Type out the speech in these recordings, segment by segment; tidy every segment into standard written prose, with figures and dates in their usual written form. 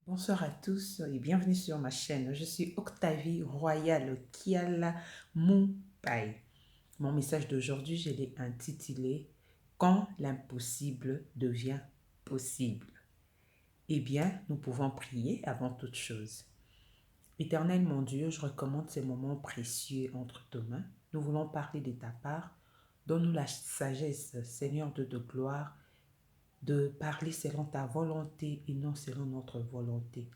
Bonsoir à tous et bienvenue sur ma chaîne. Je suis Octavie Royale Kiala Mumbai. Mon message d'aujourd'hui, je l'ai intitulé Quand l'impossible devient possible. Eh bien, nous pouvons prier avant toute chose. Éternel mon Dieu, je recommande ces moments précieux entre tes mains. Nous voulons parler de ta part. Donne-nous la sagesse, Seigneur de gloire, de parler selon ta volonté et non selon notre volonté.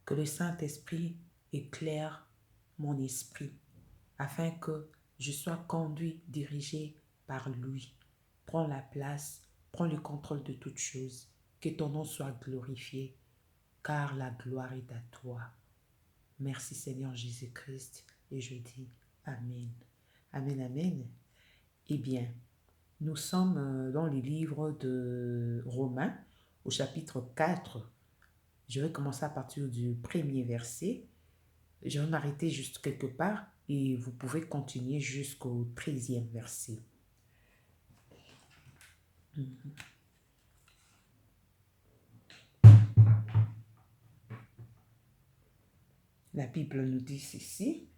Que le Saint-Esprit éclaire mon esprit afin que je sois conduit, dirigé par lui. Prends la place, prends le contrôle de toutes choses. Que ton nom soit glorifié, car la gloire est à toi. Merci Seigneur Jésus-Christ et je dis Amen. Amen, Amen. Eh bien, nous sommes dans le livre de Romains au chapitre 4. Je vais commencer à partir du premier verset. Je vais m'arrêter juste quelque part et vous pouvez continuer jusqu'au 13e verset. La Bible nous dit ceci.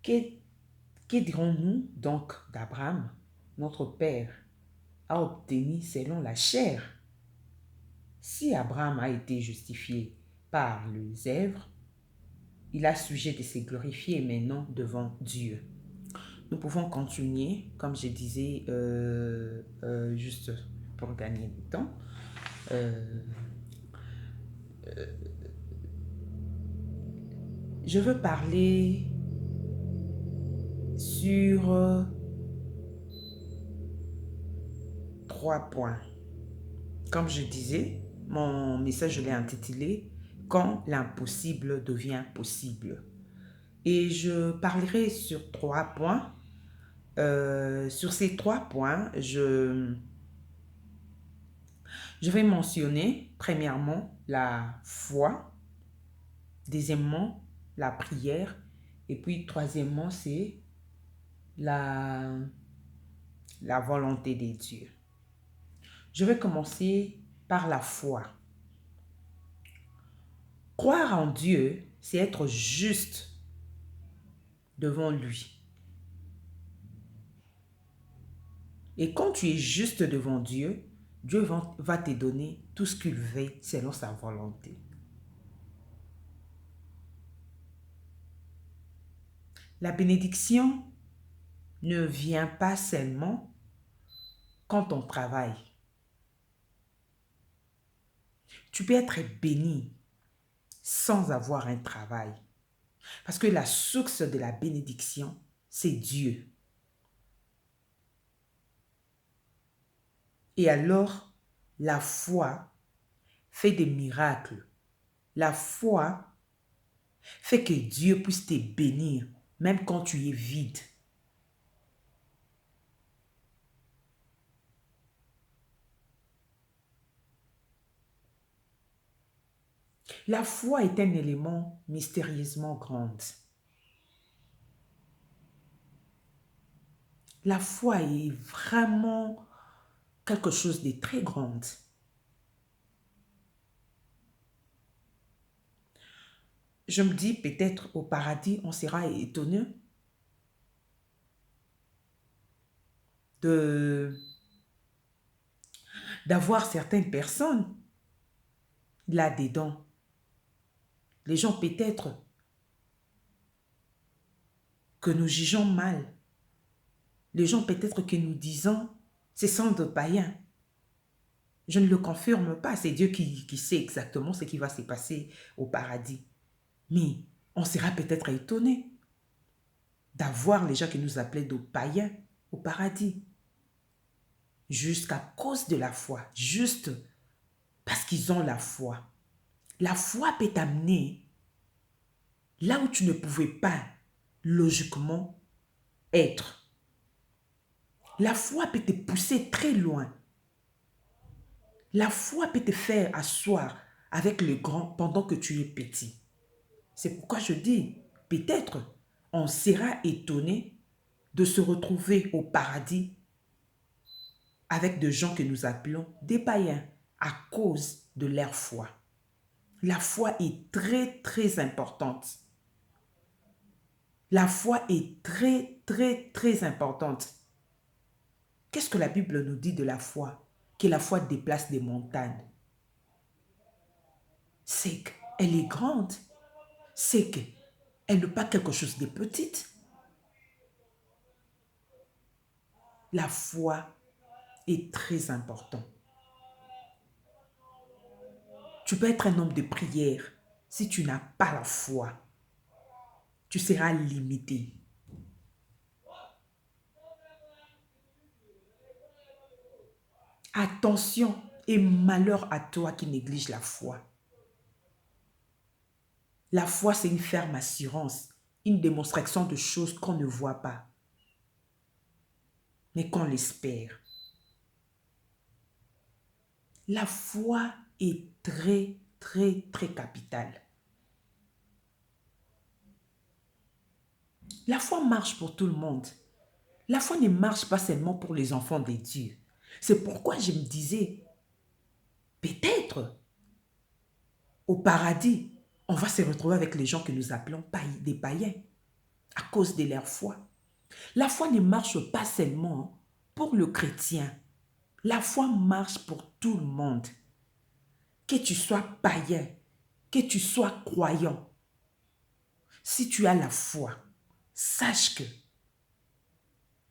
Que dirons-nous donc d'Abraham, notre père, a obtenu selon la chair? Si Abraham a été justifié par les œuvres, il a sujet de se glorifier maintenant devant Dieu. Nous pouvons continuer, comme je disais, juste pour gagner du temps. Je veux parler sur 3 points. Comme je disais, mon message, je l'ai intitulé « Quand l'impossible devient possible ». Et je parlerai sur 3 points. Sur ces 3 points, je vais mentionner premièrement la foi, deuxièmement la prière et puis troisièmement c'est la volonté de Dieu. Je vais commencer par la foi. Croire en Dieu, c'est être juste devant lui. Et quand tu es juste devant Dieu, Dieu va te donner tout ce qu'il veut selon sa volonté. La bénédiction ne vient pas seulement quand on travaille. Tu peux être béni sans avoir un travail. Parce que la source de la bénédiction, c'est Dieu. Et alors, la foi fait des miracles. La foi fait que Dieu puisse te bénir, même quand tu es vide. La foi est un élément mystérieusement grand. La foi est vraiment quelque chose de très grand. Je me dis peut-être au paradis, on sera étonné d'avoir certaines personnes là-dedans. Les gens peut-être que nous jugeons mal. Les gens peut-être que nous disons, ce sont de païens. Je ne le confirme pas, c'est Dieu qui sait exactement ce qui va se passer au paradis. Mais on sera peut-être étonné d'avoir les gens qui nous appelaient de païens au paradis. Jusqu'à cause de la foi, juste parce qu'ils ont la foi. La foi peut t'amener là où tu ne pouvais pas logiquement être. La foi peut te pousser très loin. La foi peut te faire asseoir avec le grand pendant que tu es petit. C'est pourquoi je dis, peut-être on sera étonné de se retrouver au paradis avec des gens que nous appelons des païens à cause de leur foi. La foi est très, très importante. La foi est très, très, très importante. Qu'est-ce que la Bible nous dit de la foi? Que la foi déplace des montagnes. C'est qu'elle est grande. C'est qu'elle n'est pas quelque chose de petite. La foi est très importante. Tu peux être un homme de prière. Si tu n'as pas la foi, tu seras limité. Attention et malheur à toi qui néglige la foi. La foi, c'est une ferme assurance, une démonstration de choses qu'on ne voit pas, mais qu'on l'espère. La foi est très, très, très capitale. La foi marche pour tout le monde. La foi ne marche pas seulement pour les enfants de Dieu. C'est pourquoi je me disais, peut-être au paradis, on va se retrouver avec les gens que nous appelons des païens à cause de leur foi. La foi ne marche pas seulement pour le chrétien. La foi marche pour tout le monde. Que tu sois païen, que tu sois croyant. Si tu as la foi, sache que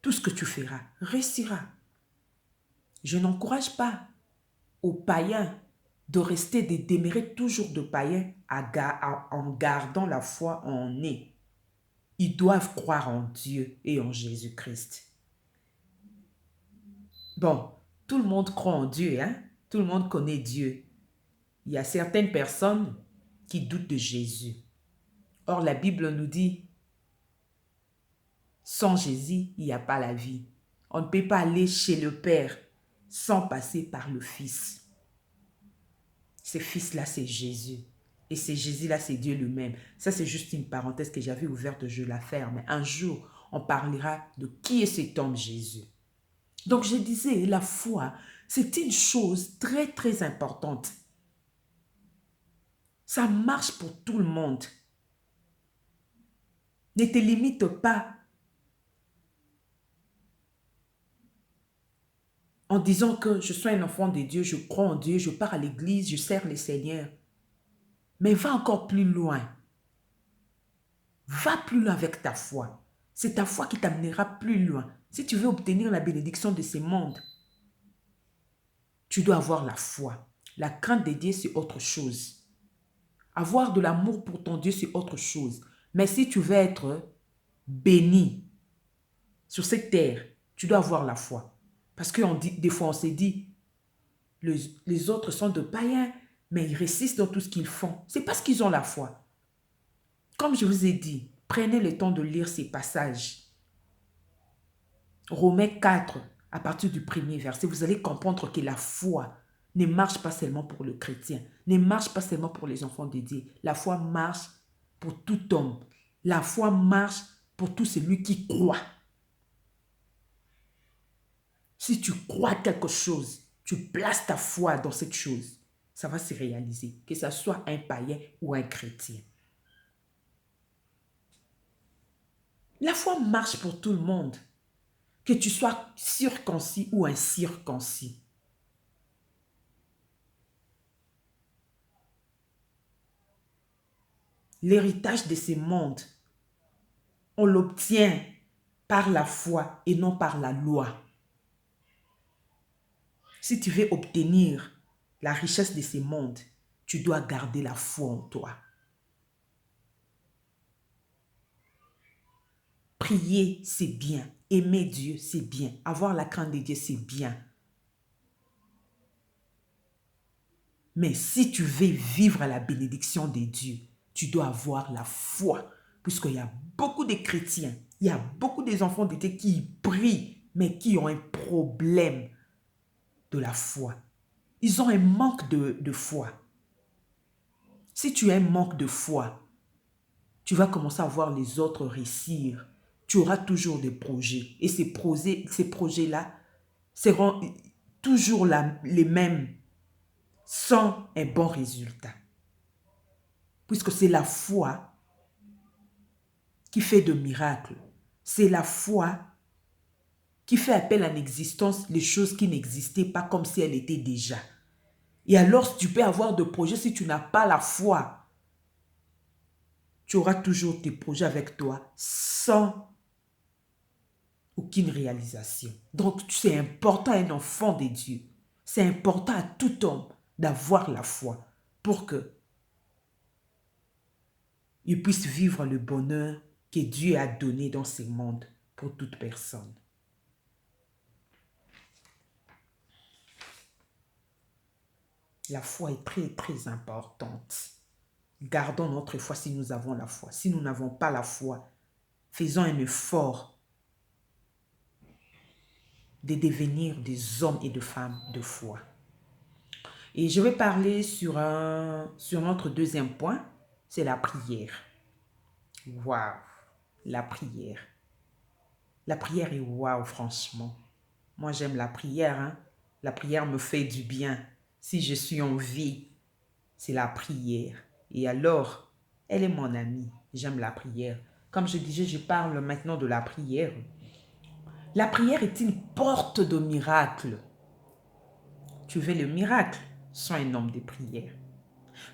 tout ce que tu feras réussira. Je n'encourage pas aux païens de rester, de demeurer toujours de païens en gardant la foi en eux. Ils doivent croire en Dieu et en Jésus-Christ. Bon, tout le monde croit en Dieu, hein? Tout le monde connaît Dieu. Il y a certaines personnes qui doutent de Jésus. Or, la Bible nous dit, sans Jésus, il n'y a pas la vie. On ne peut pas aller chez le Père sans passer par le Fils. Ce Fils-là, c'est Jésus. Et ce Jésus-là, c'est Dieu lui-même. Ça, c'est juste une parenthèse que j'avais ouverte, je la ferme. Mais un jour, on parlera de qui est cet homme Jésus. Donc, je disais, la foi, c'est une chose très, très importante. Ça marche pour tout le monde. Ne te limite pas en disant que je suis un enfant de Dieu, je crois en Dieu, je pars à l'église, je sers le Seigneur. Mais va encore plus loin. Va plus loin avec ta foi. C'est ta foi qui t'amènera plus loin. Si tu veux obtenir la bénédiction de ce monde, tu dois avoir la foi. La crainte de Dieu, c'est autre chose. Avoir de l'amour pour ton Dieu, c'est autre chose. Mais si tu veux être béni sur cette terre, tu dois avoir la foi. Parce que des fois, on s'est dit, les autres sont de païens, mais ils résistent dans tout ce qu'ils font. C'est parce qu'ils ont la foi. Comme je vous ai dit, prenez le temps de lire ces passages. Romains 4, à partir du premier verset, vous allez comprendre que la foi ne marche pas seulement pour le chrétien, ne marche pas seulement pour les enfants de Dieu. La foi marche pour tout homme. La foi marche pour tout celui qui croit. Si tu crois quelque chose, tu places ta foi dans cette chose, ça va se réaliser, que ce soit un païen ou un chrétien. La foi marche pour tout le monde, que tu sois circoncis ou incirconcis. L'héritage de ce monde, on l'obtient par la foi et non par la loi. Si tu veux obtenir la richesse de ce monde, tu dois garder la foi en toi. Prier, c'est bien. Aimer Dieu, c'est bien. Avoir la crainte de Dieu, c'est bien. Mais si tu veux vivre à la bénédiction de Dieu, tu dois avoir la foi. Puisqu'il y a beaucoup de chrétiens, il y a beaucoup d'enfants de Dieu qui prient, mais qui ont un problème de la foi. Ils ont un manque de foi. Si tu as un manque de foi, tu vas commencer à voir les autres réussir. Tu auras toujours des projets. Et ces projets-là seront toujours les mêmes. sans un bon résultat. Puisque c'est la foi qui fait de miracles. C'est la foi qui fait appel en existence les choses qui n'existaient pas comme si elles étaient déjà. Et alors, tu peux avoir de projets si tu n'as pas la foi. Tu auras toujours tes projets avec toi sans aucune réalisation. Donc, c'est important à un enfant de Dieu. C'est important à tout homme d'avoir la foi pour que il puisse vivre le bonheur que Dieu a donné dans ce monde pour toute personne. La foi est très, très importante. Gardons notre foi si nous avons la foi. Si nous n'avons pas la foi, faisons un effort de devenir des hommes et des femmes de foi. Et je vais parler sur notre deuxième point, c'est la prière. Waouh, la prière. La prière est waouh, franchement. Moi, j'aime la prière. Hein? La prière me fait du bien. Si je suis en vie, c'est la prière. Et alors, elle est mon amie. J'aime la prière. Comme je disais, je parle maintenant de la prière. La prière est une porte de miracle. Tu veux le miracle? Sois un homme de prière.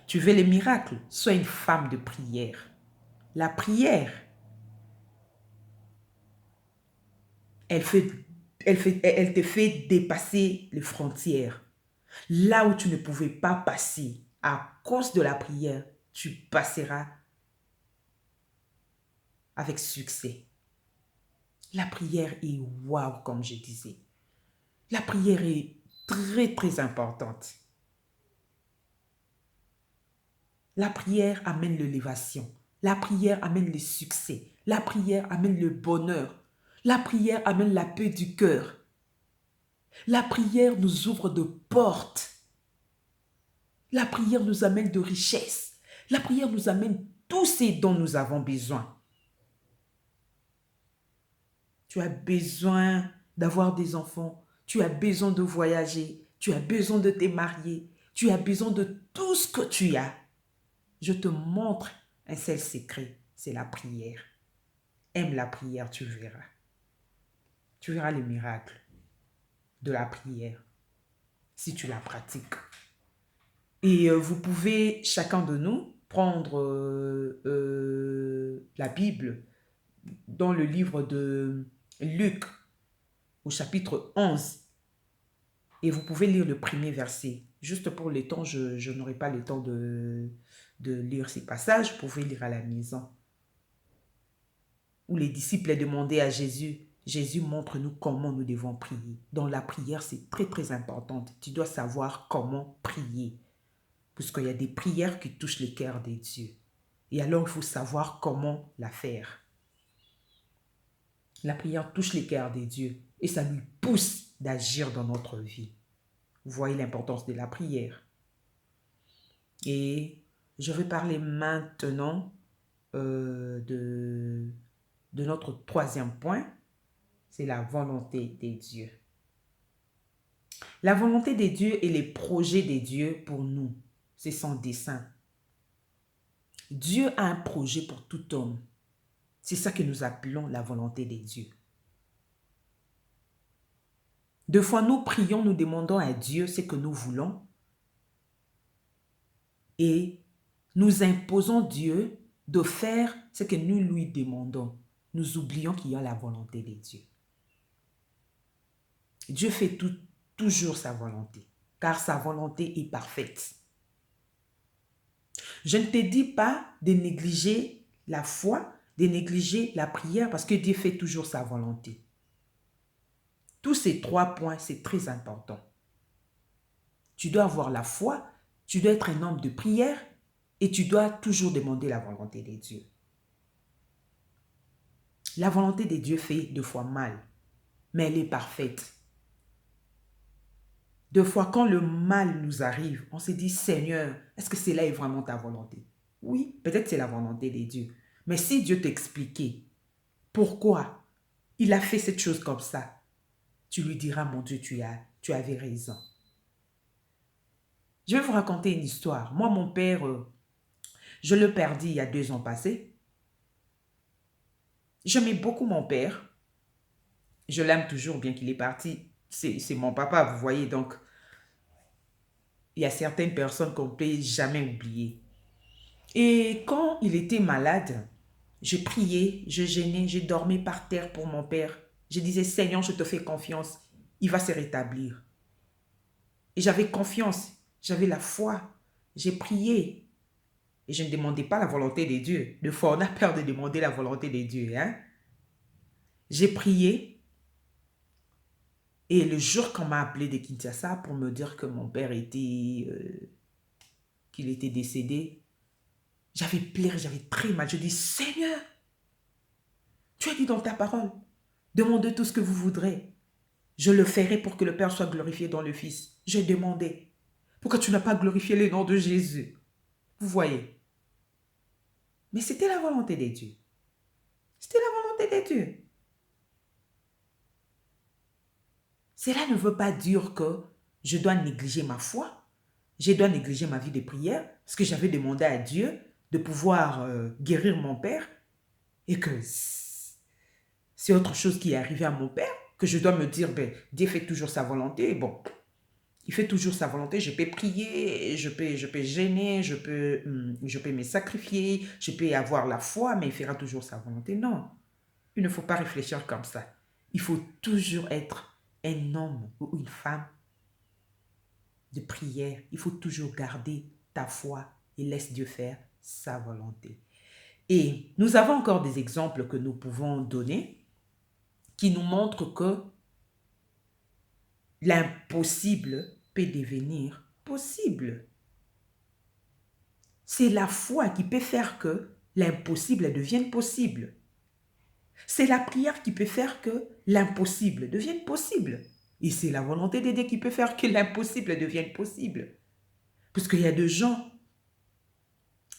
Tu veux le miracle? Sois une femme de prière. La prière, elle te fait dépasser les frontières. Là où tu ne pouvais pas passer à cause de la prière, tu passeras avec succès. La prière est waouh, comme je disais. La prière est très, très importante. La prière amène l'élévation. La prière amène le succès. La prière amène le bonheur. La prière amène la paix du cœur. La prière nous ouvre de portes. La prière nous amène de richesses. La prière nous amène tout ce dont nous avons besoin. Tu as besoin d'avoir des enfants. Tu as besoin de voyager. Tu as besoin de te marier. Tu as besoin de tout ce que tu as. Je te montre un seul secret, c'est la prière. Aime la prière, tu verras. Tu verras les miracles de la prière si tu la pratiques. Et vous pouvez, chacun de nous, prendre la Bible dans le livre de Luc au chapitre 11 et vous pouvez lire le premier verset. Juste pour le temps, je n'aurai pas le temps de lire ces passages, vous pouvez lire à la maison. Où les disciples demandaient à Jésus, Jésus, montre-nous comment nous devons prier. Dans la prière, c'est très très important. Tu dois savoir comment prier. Puisqu'il y a des prières qui touchent le cœur des dieux. Et alors, il faut savoir comment la faire. La prière touche les cœurs des dieux et ça lui pousse d'agir dans notre vie. Vous voyez l'importance de la prière. Et je vais parler maintenant de notre troisième point, c'est la volonté des dieux. La volonté des dieux et les projets des dieux pour nous, c'est son dessein. Dieu a un projet pour tout homme. C'est ça que nous appelons la volonté des dieux. Deux fois, nous prions, nous demandons à Dieu ce que nous voulons et nous imposons Dieu de faire ce que nous lui demandons. Nous oublions qu'il y a la volonté des dieux. Dieu fait toujours sa volonté, car sa volonté est parfaite. Je ne te dis pas de négliger la foi, de négliger la prière, parce que Dieu fait toujours sa volonté. Tous ces trois points, c'est très important. Tu dois avoir la foi, tu dois être un homme de prière et tu dois toujours demander la volonté des dieux. La volonté des dieux fait deux fois mal, mais elle est parfaite. Deux fois, quand le mal nous arrive, on se dit, Seigneur, est-ce que cela est vraiment ta volonté? Oui, peut-être c'est la volonté des dieux. Mais si Dieu t'expliquait pourquoi il a fait cette chose comme ça, tu lui diras, mon Dieu, tu avais raison. Je vais vous raconter une histoire. Moi, mon père, je le perdis il y a 2 ans passés. J'aimais beaucoup mon père. Je l'aime toujours, bien qu'il est parti. C'est mon papa, vous voyez. Donc, il y a certaines personnes qu'on ne peut jamais oublier. Et quand il était malade, je priais, je gênais, je dormais par terre pour mon père. Je disais, Seigneur, je te fais confiance. Il va se rétablir. Et j'avais confiance, j'avais la foi. J'ai prié. Et je ne demandais pas la volonté de Dieu. Des fois, on a peur de demander la volonté de Dieu. Hein? J'ai prié. Et le jour qu'on m'a appelé de Kinshasa pour me dire que mon père était, qu'il était décédé, j'avais pleuré, j'avais très mal. Je dis, Seigneur, tu as dit dans ta parole, demandez tout ce que vous voudrez. Je le ferai pour que le Père soit glorifié dans le Fils. J'ai demandé. Pourquoi tu n'as pas glorifié le nom de Jésus? Vous voyez. Mais c'était la volonté de Dieu. C'était la volonté de Dieu. Cela ne veut pas dire que je dois négliger ma foi. Je dois négliger ma vie de prière parce que j'avais demandé à Dieu de pouvoir guérir mon père et que c'est autre chose qui est arrivé à mon père que je dois me dire, ben, Dieu fait toujours sa volonté. Bon, il fait toujours sa volonté. Je peux prier, je peux gêner, je peux me sacrifier, je peux avoir la foi, mais il fera toujours sa volonté. Non, il ne faut pas réfléchir comme ça. Il faut toujours être un homme ou une femme de prière. Il faut toujours garder ta foi et laisse Dieu faire sa volonté. Et nous avons encore des exemples que nous pouvons donner qui nous montrent que l'impossible peut devenir possible. C'est la foi qui peut faire que l'impossible devienne possible. C'est la prière qui peut faire que l'impossible devienne possible. Et c'est la volonté de Dieu qui peut faire que l'impossible devienne possible. Parce qu'il y a des gens,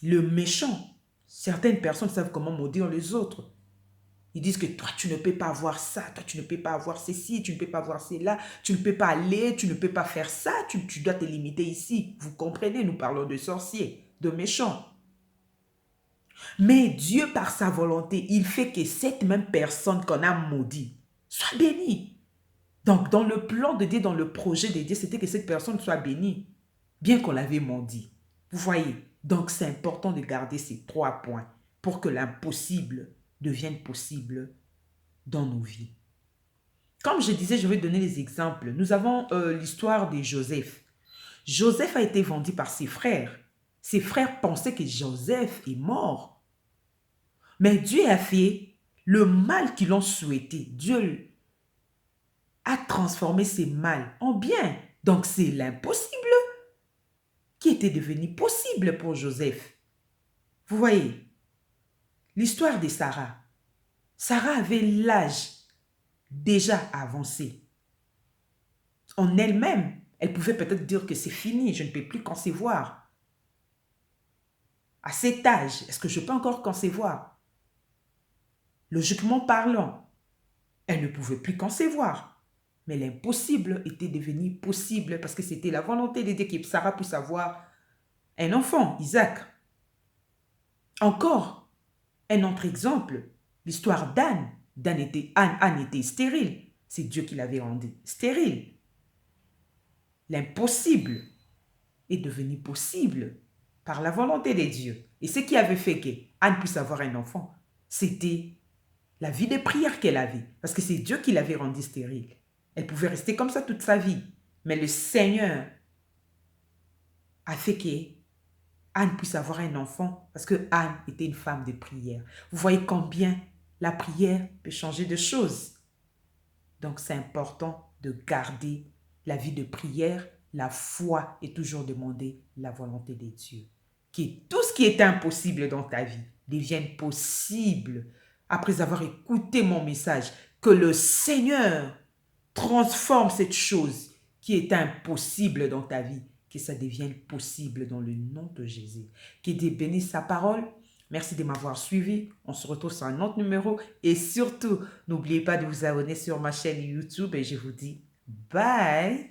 le méchant, certaines personnes savent comment maudire les autres. Ils disent que toi, tu ne peux pas avoir ça, toi, tu ne peux pas avoir ceci, tu ne peux pas avoir cela, tu ne peux pas aller, tu ne peux pas faire ça, tu dois te limiter ici. Vous comprenez, nous parlons de sorciers, de méchants. Mais Dieu, par sa volonté, il fait que cette même personne qu'on a maudit soit bénie. Donc, dans le plan de Dieu, dans le projet de Dieu, c'était que cette personne soit bénie, bien qu'on l'avait maudit. Vous voyez? Donc, c'est important de garder ces 3 points pour que l'impossible devienne possible dans nos vies. Comme je disais, je vais donner des exemples. Nous avons l'histoire de Joseph. Joseph a été vendu par ses frères. Ses frères pensaient que Joseph est mort. Mais Dieu a fait le mal qu'ils ont souhaité. Dieu a transformé ces mal en bien. Donc c'est l'impossible qui était devenu possible pour Joseph. Vous voyez, l'histoire de Sarah. Sarah avait l'âge déjà avancé. En elle-même, elle pouvait peut-être dire que c'est fini, je ne peux plus concevoir. À cet âge, est-ce que je peux encore concevoir? Logiquement parlant, elle ne pouvait plus concevoir. Mais l'impossible était devenu possible parce que c'était la volonté de Dieu que Sarah puisse avoir un enfant, Isaac. Encore un autre exemple, l'histoire d'Anne. Anne était stérile. C'est Dieu qui l'avait rendue stérile. L'impossible est devenu possible par la volonté de Dieu. Et ce qui avait fait qu'Anne puisse avoir un enfant, c'était la vie de prière qu'elle avait. Parce que c'est Dieu qui l'avait rendue stérile. Elle pouvait rester comme ça toute sa vie. Mais le Seigneur a fait qu'Anne puisse avoir un enfant parce que Anne était une femme de prière. Vous voyez combien la prière peut changer de choses. Donc c'est important de garder la vie de prière, la foi et toujours demander la volonté de Dieu. Que tout ce qui est impossible dans ta vie devienne possible après avoir écouté mon message. Que le Seigneur transforme cette chose qui est impossible dans ta vie, que ça devienne possible dans le nom de Jésus. Que Dieu bénisse sa parole. Merci de m'avoir suivi. On se retrouve sur un autre numéro. Et surtout, n'oubliez pas de vous abonner sur ma chaîne YouTube. Et je vous dis bye.